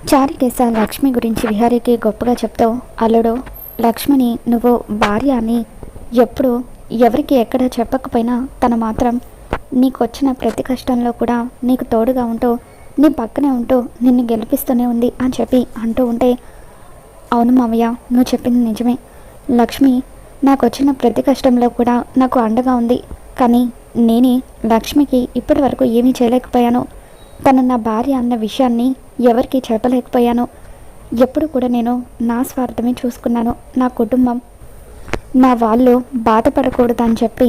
చారుకేశ లక్ష్మి గురించి విహారీకి గొప్పగా చెప్తూ, అల్లుడు, లక్ష్మిని నువ్వు భార్య అని ఎప్పుడు ఎవరికి ఎక్కడ చెప్పకపోయినా తను మాత్రం నీకు వచ్చిన ప్రతి కష్టంలో కూడా నీకు తోడుగా ఉంటూ నీ పక్కనే ఉంటూ నిన్ను గెలిపిస్తూనే ఉంది అని చెప్పి అంటూ ఉంటే, అవును మావయ్య, నువ్వు చెప్పింది నిజమే. లక్ష్మి నాకు వచ్చిన ప్రతి కష్టంలో కూడా నాకు అండగా ఉంది. కానీ నేనే లక్ష్మికి ఇప్పటి వరకు ఏమీ చేయలేకపోయాను. తను నా భార్య అన్న విషయాన్ని ఎవరికి చెప్పలేకపోయాను. ఎప్పుడు కూడా నేను నా స్వార్థమే చూసుకున్నాను. నా కుటుంబం, నా వాళ్ళు బాధపడకూడదని చెప్పి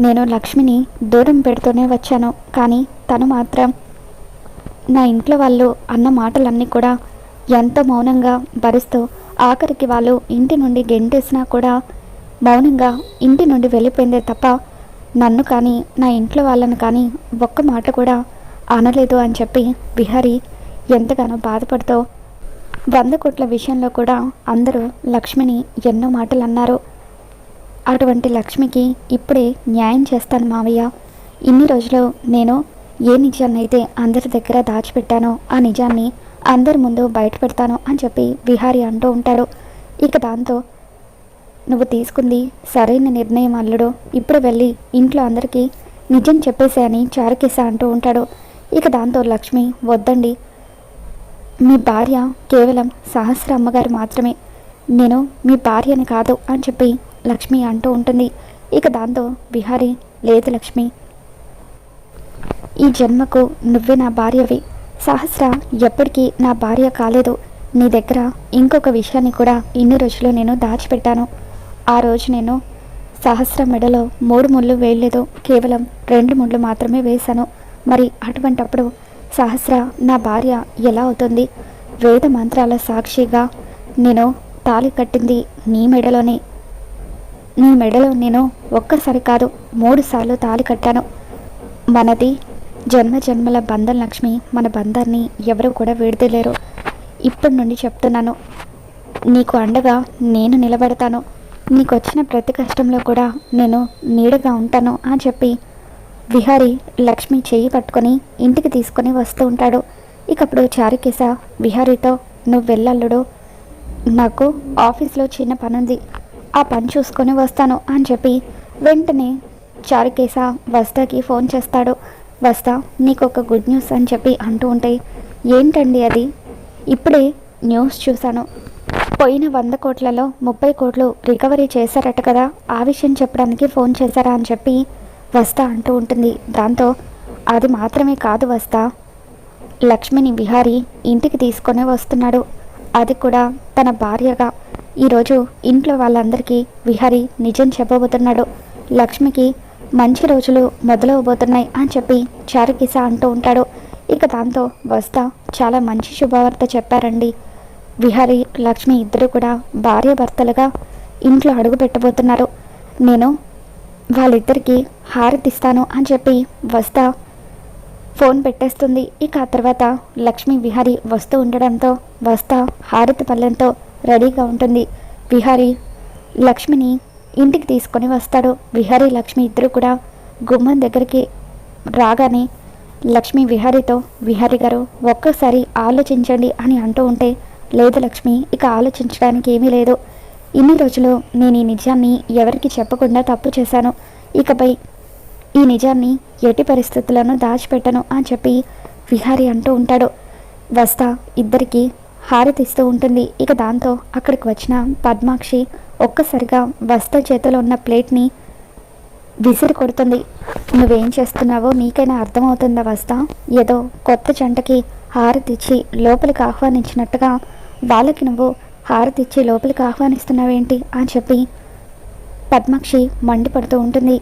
నేను లక్ష్మిని దూరం పెడుతూనే వచ్చాను. కానీ తను మాత్రం నా ఇంట్లో వాళ్ళు అన్న మాటలన్నీ కూడా ఎంతో మౌనంగా భరిస్తూ, ఆఖరికి వాళ్ళు ఇంటి నుండి గెంటేసినా కూడా మౌనంగా ఇంటి నుండి వెళ్ళిపోయిందే తప్ప నన్ను కానీ నా ఇంట్లో వాళ్ళని కానీ ఒక్క మాట కూడా అనలేదు అని చెప్పి విహారీ ఎంతగానో బాధపడుతూ, 100 కోట్ల విషయంలో కూడా అందరూ లక్ష్మిని ఎన్నో మాటలు అన్నారు. అటువంటి లక్ష్మికి ఇప్పుడే న్యాయం చేస్తాను మావయ్య. ఇన్ని రోజులు నేను ఏ నిజాన్ని అయితే అందరి దగ్గర దాచిపెట్టానో ఆ నిజాన్ని అందరి ముందు బయట పెడతాను అని చెప్పి విహారీ అంటూ ఉంటాడు. ఇక దాంతో, నువ్వు తీసుకుంది సరైన నిర్ణయం అల్లుడు. ఇప్పుడు వెళ్ళి ఇంట్లో అందరికీ నిజం చెప్పేశాయని చారుకేశ అంటూ ఉంటాడు. ఇక దాంతో లక్ష్మి, వద్దండి, మీ భార్య కేవలం సహస్ర అమ్మగారు మాత్రమే, నేను మీ భార్యని కాదు అని చెప్పి లక్ష్మి అంటూ ఉంటుంది. ఇక దాంతో విహారీ, లేదు లక్ష్మి, ఈ జన్మకు నువ్వే నా భార్యవి. సహస్ర ఎప్పటికీ నా భార్య కాలేదు. నీ దగ్గర ఇంకొక విషయాన్ని కూడా ఇన్ని రోజులు నేను దాచిపెట్టాను. ఆ రోజు నేను సహస్ర మెడలో 3 ముళ్ళు వేయలేదు, కేవలం 2 ముళ్ళు మాత్రమే వేశాను. మరి అటువంటప్పుడు సహస్ర నా భార్య ఎలా అవుతుంది? వేద మంత్రాల సాక్షిగా నేను తాళి కట్టింది నీ మెడలోనే. నీ మెడలో నేను ఒక్కసారి కాదు 3 సార్లు తాళి కట్టాను. మనది జన్మ జన్మల బంధం లక్ష్మి. మన బంధాన్ని ఎవరు కూడా విడదలేరు. ఇప్పటి నుండి చెప్తున్నాను, నీకు అండగా నేను నిలబడతాను. నీకు వచ్చిన ప్రతి కష్టంలో కూడా నేను నీడగా ఉంటాను అని చెప్పి విహారీ లక్ష్మి చెయ్యి పట్టుకొని ఇంటికి తీసుకొని వస్తూ ఉంటాడు. ఇకప్పుడు చారుకేశ విహారీతో, నువ్వు వెళ్ళల్లుడు, నాకు ఆఫీస్లో చిన్న పని ఉంది, ఆ పని చూసుకొని వస్తాను అని చెప్పి వెంటనే చారుకేశ వస్తాకి ఫోన్ చేస్తాడు. వస్తా, నీకు ఒక గుడ్ న్యూస్ అని చెప్పి అంటూ ఉంటాయి. ఏంటండి అది? ఇప్పుడే న్యూస్ చూశాను, పోయిన 100 కోట్లలో 30 కోట్లు రికవరీ చేశారట కదా, ఆ విషయం చెప్పడానికి ఫోన్ చేశారా అని చెప్పి వస్తా అంటూ ఉంటుంది. దాంతో, అది మాత్రమే కాదు వస్తా, లక్ష్మిని విహారీ ఇంటికి తీసుకొని వస్తున్నాడు, అది కూడా తన భార్యగా. ఈరోజు ఇంట్లో వాళ్ళందరికీ విహారీ నిజం చెప్పబోతున్నాడు. లక్ష్మికి మంచి రోజులు మొదలవబోతున్నాయి అని చెప్పి చారుకేశ అంటూ ఉంటాడు. ఇక దాంతో, వస్తా, చాలా మంచి శుభవార్త చెప్పారండి. విహారీ లక్ష్మి ఇద్దరు కూడా భార్యాభర్తలుగా ఇంట్లో అడుగు పెట్టబోతున్నారు. నేను వాళ్ళిద్దరికీ హారతిస్తాను అని చెప్పి వస్తా ఫోన్ పెట్టేస్తుంది. ఇక ఆ తర్వాత లక్ష్మి విహారీ వస్తూ ఉండడంతో వస్తా హారతి పళ్ళెంతో రెడీగా ఉంటుంది. విహారీ లక్ష్మిని ఇంటికి తీసుకొని వస్తాడు. విహారీ లక్ష్మి ఇద్దరు కూడా గుమ్మం దగ్గరికి రాగానే లక్ష్మి విహారీతో, విహారీ గారు ఒక్కసారి ఆలోచించండి అని అంటూ ఉంటే, లేదు లక్ష్మి, ఇక ఆలోచించడానికి ఏమీ లేదు. ఇన్ని రోజులు నేను ఈ నిజాన్ని ఎవరికి చెప్పకుండా తప్పు చేశాను. ఇకపై ఈ నిజాన్ని ఎట్టి పరిస్థితులను దాచిపెట్టను అని చెప్పి విహారీ అంటూ ఉంటాడు. వస్తా ఇద్దరికి హారతిస్తూ ఉంటుంది. ఇక దాంతో అక్కడికి వచ్చిన పద్మాక్షి ఒక్కసారిగా వస్తా చేతిలో ఉన్న ప్లేట్ని విసిరి కొడుతుంది. నువ్వేం చేస్తున్నావో నీకైనా అర్థమవుతుందా వస్తా? ఏదో కొత్త జంటకి హారతిచ్చి లోపలికి ఆహ్వానించినట్టుగా వాళ్ళకి నువ్వు హారతిచ్చి లోపలికి ఆహ్వానిస్తున్నావేంటి అని చెప్పి పద్మాక్షి మండిపడుతూ ఉంటుంది.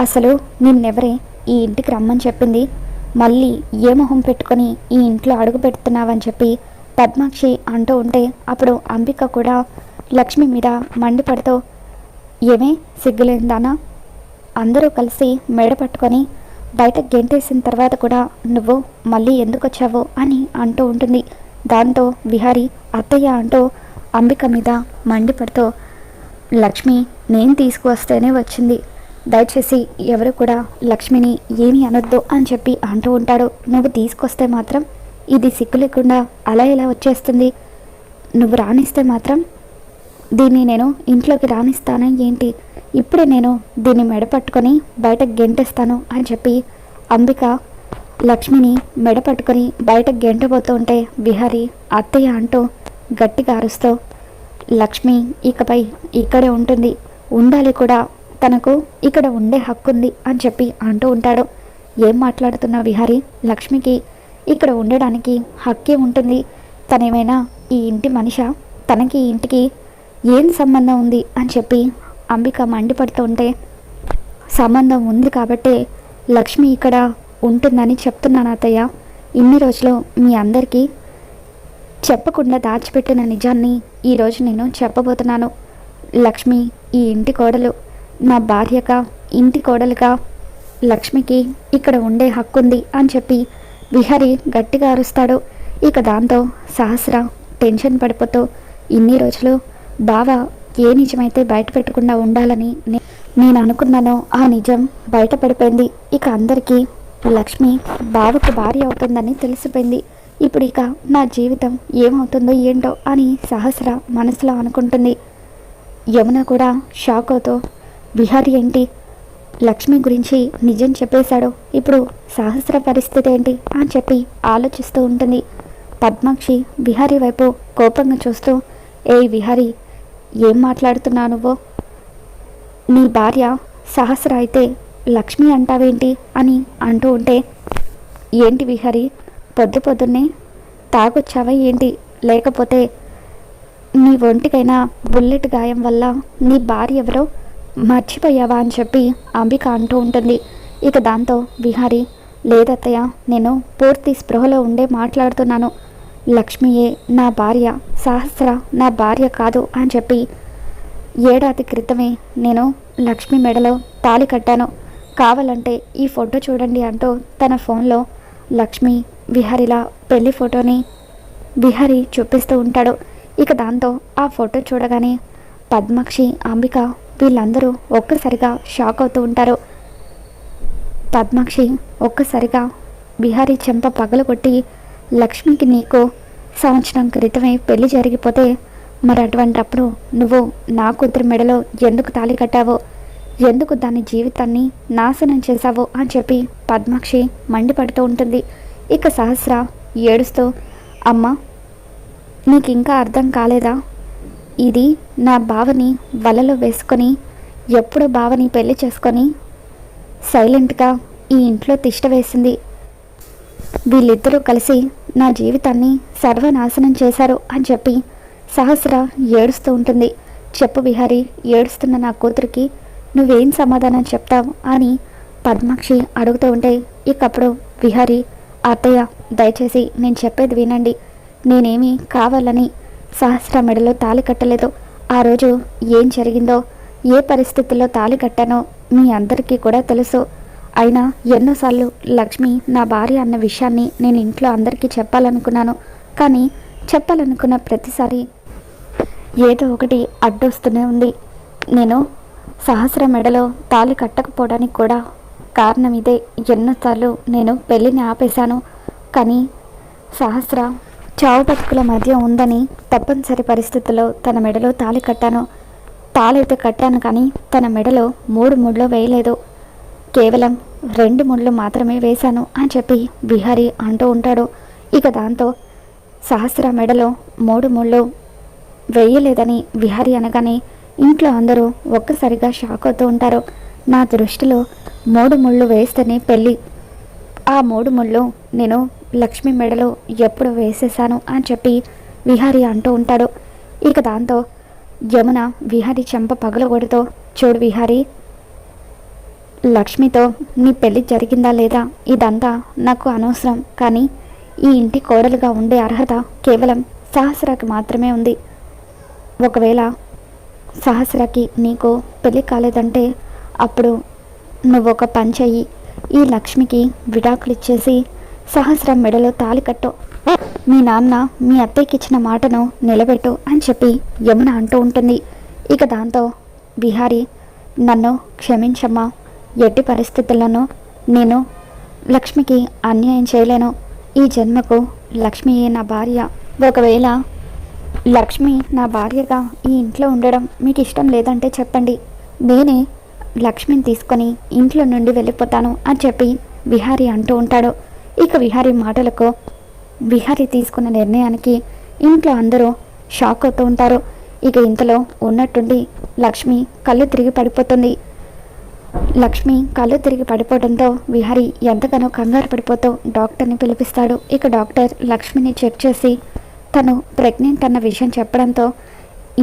అసలు నిన్నెవరే ఈ ఇంటికి రమ్మని చెప్పింది? మళ్ళీ ఏ మొహం పెట్టుకొని ఈ ఇంట్లో అడుగు పెడుతున్నావని చెప్పి పద్మాక్షి అంటూ ఉంటే, అప్పుడు అంబిక కూడా లక్ష్మి మీద మండిపడుతూ, ఏమే సిగ్గులేందానా, అందరూ కలిసి మెడ పట్టుకొని బయట గెంటేసిన తర్వాత కూడా నువ్వు మళ్ళీ ఎందుకు వచ్చావు అని అంటూ ఉంటుంది. దాంతో విహారీ అత్తయ్య అంటూ అంబిక మీద మండిపడుతూ, లక్ష్మి నేను తీసుకువస్తేనే వచ్చింది, దయచేసి ఎవరు కూడా లక్ష్మిని ఏమీ అనొద్దు అని చెప్పి అంటూ ఉంటాడు. నువ్వు తీసుకొస్తే మాత్రం ఇది సిగ్గు లేకుండా అలా ఎలా వచ్చేస్తుంది? నువ్వు రానిస్తే మాత్రం దీన్ని నేను ఇంట్లోకి రానిస్తానా ఏంటి? ఇప్పుడే నేను దీన్ని మెడ పట్టుకొని బయటకు గెంటేస్తాను అని చెప్పి అంబిక లక్ష్మిని మెడ పట్టుకొని బయటకు గెంటబోతూ ఉంటే విహారీ అత్తయ్య అంటూ గట్టిగా అరుస్తూ, లక్ష్మి ఇకపై ఇక్కడే ఉంటుంది, ఉండాలి కూడా, తనకు ఇక్కడ ఉండే హక్కు ఉంది అని చెప్పి అంటూ ఉంటాడు. ఏం మాట్లాడుతున్న విహారీ? లక్ష్మికి ఇక్కడ ఉండడానికి హక్కే ఉంటుంది. తనేమైనా ఈ ఇంటి మనిషా? తనకి ఈ ఇంటికి ఏం సంబంధం ఉంది అని చెప్పి అంబిక మండిపడుతూ ఉంటే, సంబంధం ఉంది కాబట్టే లక్ష్మి ఇక్కడ ఉంటుందని చెప్తున్నాను అత్తయ్య. ఇన్ని రోజులు మీ అందరికీ చెప్పకుండా దాచిపెట్టిన నిజాన్ని ఈరోజు నేను చెప్పబోతున్నాను. లక్ష్మి ఈ ఇంటి కోడలు. నా భార్యగా, ఇంటి కోడలుగా లక్ష్మికి ఇక్కడ ఉండే హక్కుంది అని చెప్పి విహారీ గట్టిగా అరుస్తాడు. ఇక దాంతో సహస్ర టెన్షన్ పడిపోతూ, ఇన్ని రోజులు బావ ఏ నిజమైతే బయట పెట్టకుండా ఉండాలని నేను అనుకున్నానో ఆ నిజం బయటపడిపోయింది. ఇక అందరికీ లక్ష్మి బావకు భార్య అవుతుందని తెలిసిపోయింది. ఇప్పుడు ఇక నా జీవితం ఏమవుతుందో ఏంటో అని సహస్ర మనసులో అనుకుంటుంది. యమున కూడా షాక్ అవుతూ, విహారీ ఏంటి లక్ష్మి గురించి నిజం చెప్పేశాడు, ఇప్పుడు సహస్ర పరిస్థితి ఏంటి అని చెప్పి ఆలోచిస్తూ ఉంటుంది. పద్మాక్షి విహారీ వైపు కోపంగా చూస్తూ, ఏ విహారీ, ఏం మాట్లాడుతున్నావు నువ్వు? నీ భార్య సహస్ర అయితే లక్ష్మి అంటావేంటి అని అంటూ ఉంటే, ఏంటి విహారీ, పొద్దున్నే తాగొచ్చావా ఏంటి? లేకపోతే నీ ఒంటికైనా బుల్లెట్ గాయం వల్ల నీ భార్య ఎవరో మర్చిపోయావా అని చెప్పి అంబిక అంటూ ఉంటుంది. ఇక దాంతో విహారీ, లేదత్తయ్య, నేను పూర్తి స్పృహలో ఉండే మాట్లాడుతున్నాను. లక్ష్మియే నా భార్య, సహస్ర నా భార్య కాదు అని చెప్పి ఏడాది క్రితమే నేను లక్ష్మి మెడలో తాళి కట్టాను. కావాలంటే ఈ ఫోటో చూడండి అంటూ తన ఫోన్లో లక్ష్మి విహారీల పెళ్లి ఫోటోని విహారీ చూపిస్తూ ఉంటాడు. ఇక దాంతో ఆ ఫోటో చూడగానే పద్మాక్షి, అంబిక వీళ్ళందరూ ఒక్కసారిగా షాక్ అవుతూ ఉంటారు. పద్మాక్షి ఒక్కసారిగా విహారీ చెంప పగలగొట్టి, లక్ష్మికి నీకు సంవత్సరం క్రితమే పెళ్లి జరిగిపోతే మరి అటువంటప్పుడు నువ్వు నా కూతురి మెడలో ఎందుకు తాళి కట్టావో, ఎందుకు దాని జీవితాన్ని నాశనం చేశావో అని చెప్పి పద్మాక్షి మండిపడుతూ ఉంటుంది. ఇక సహస్ర ఏడుస్తూ, అమ్మ నీకు ఇంకా అర్థం కాలేదా? ఇది నా బావని వలలో వేసుకొని ఎప్పుడో బావని పెళ్లి చేసుకొని సైలెంట్గా ఈ ఇంట్లో తిష్ట వేసింది. వీళ్ళిద్దరూ కలిసి నా జీవితాన్ని సర్వనాశనం చేశారు అని చెప్పి సహస్ర ఏడుస్తూ ఉంటుంది. చెప్పు విహారీ, ఏడుస్తున్న నా కూతురికి నువ్వేం సమాధానం చెప్తావు అని పద్మాక్షి అడుగుతూ ఉంటే, ఇకప్పుడు విహారీ, అత్తయ్య దయచేసి నేను చెప్పేది వినండి. నేనేమీ కావాలని సహస్ర మెడలో తాళి కట్టలేదు. ఆ రోజు ఏం జరిగిందో, ఏ పరిస్థితుల్లో తాళి కట్టానో మీ అందరికీ కూడా తెలుసు. అయినా ఎన్నోసార్లు లక్ష్మి నా భార్య అన్న విషయాన్ని నేను ఇంట్లో అందరికీ చెప్పాలనుకున్నాను. కానీ చెప్పాలనుకున్న ప్రతిసారి ఏదో ఒకటి అడ్డొస్తూనే ఉంది. నేను సహస్ర మెడలో తాళి కట్టకపోవడానికి కూడా కారణం ఇదే. ఎన్నోసార్లు నేను పెళ్ళిని ఆపేశాను, కానీ సహస్ర చావు బతుకుల మధ్య ఉందని తప్పనిసరి పరిస్థితుల్లో తన మెడలో తాళి కట్టాను. తాళైతే కట్టాను, కానీ తన మెడలో 3 ముళ్ళు వేయలేదు, కేవలం 2 ముళ్ళు మాత్రమే వేశాను అని చెప్పి విహారీ అంటూ ఉంటాడు. ఇక దాంతో సహస్ర మెడలో 3 ముళ్ళు వేయలేదని విహారీ అనగానే ఇంట్లో అందరూ ఒక్కసారిగా షాక్ అవుతూ ఉంటారు. నా దృష్టిలో 3 ముళ్ళు వేస్తేనే పెళ్ళి, ఆ 3 ముళ్ళు నేను లక్ష్మి మెడలో ఎప్పుడు వేసేసాను అని చెప్పి విహారీ అంటూ ఉంటాడు. ఇక దాంతో యమున విహారీ చెంప పగలగొడుతూ, చూడు విహారీ, లక్ష్మితో నీ పెళ్ళి జరిగిందా లేదా ఇదంతా నాకు అనవసరం, కానీ ఈ ఇంటి కోడలుగా ఉండే అర్హత కేవలం సహస్రకి మాత్రమే ఉంది. ఒకవేళ సహస్రకి నీకు పెళ్ళి కాలేదంటే అప్పుడు నువ్వు ఒక పని చెయ్యి, ఈ లక్ష్మికి విడాకులు ఇచ్చేసి సహస్రం మెడలో తాళి కట్టు, మీ నాన్న మీ అత్తయ్యకి ఇచ్చిన మాటను నిలబెట్టు అని చెప్పి యమున అంటూ ఉంటుంది. ఇక దాంతో విహారీ, నన్ను క్షమించమ్మా, ఎట్టి పరిస్థితుల్లోనూ నేను లక్ష్మికి అన్యాయం చేయలేను. ఈ జన్మకు లక్ష్మియే నా భార్య. ఒకవేళ లక్ష్మి నా భార్యగా ఈ ఇంట్లో ఉండడం మీకు ఇష్టం లేదంటే చెప్పండి, నేనే లక్ష్మిని తీసుకొని ఇంట్లో నుండి వెళ్ళిపోతాను అని చెప్పి విహారీ అంటూ ఉంటాడు. ఇక విహారీ మాటలకు, విహారీ తీసుకున్న నిర్ణయానికి ఇంట్లో అందరూ షాక్ అవుతూ ఉంటారు. ఇక ఇంతలో ఉన్నట్టుండి లక్ష్మి కళ్ళు తిరిగి పడిపోతుంది. లక్ష్మి కళ్ళు తిరిగి పడిపోవడంతో విహారీ ఎంతగానో కంగారు పడిపోతూ డాక్టర్ని పిలిపిస్తాడు. ఇక డాక్టర్ లక్ష్మిని చెక్ చేసి తను ప్రెగ్నెంట్ అన్న విషయం చెప్పడంతో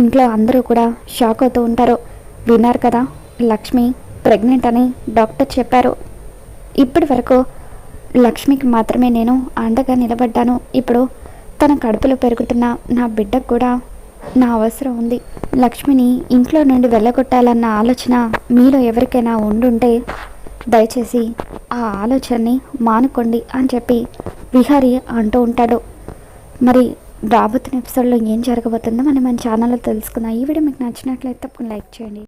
ఇంట్లో అందరూ కూడా షాక్ అవుతూ ఉంటారు. విన్నారు కదా, లక్ష్మి ప్రెగ్నెంట్ అని డాక్టర్ చెప్పారు. ఇప్పటి వరకు లక్ష్మికి మాత్రమే నేను అండగా నిలబడ్డాను. ఇప్పుడు తన కడుపులో పెరుగుతున్న నా బిడ్డకు కూడా నా అవసరం ఉంది. లక్ష్మిని ఇంట్లో నుండి వెళ్ళగొట్టాలన్న ఆలోచన మీలో ఎవరికైనా ఉండుంటే దయచేసి ఆ ఆలోచనని మానుకోండి అని చెప్పి విహారీ అంటూ ఉంటాడు. మరి రాబోతున్న ఎపిసోడ్లో ఏం జరగబోతుందో మనం మన ఛానల్లో తెలుసుకుందాం. ఈ వీడియో మీకు నచ్చినట్లయితే తప్పకుండా లైక్ చేయండి.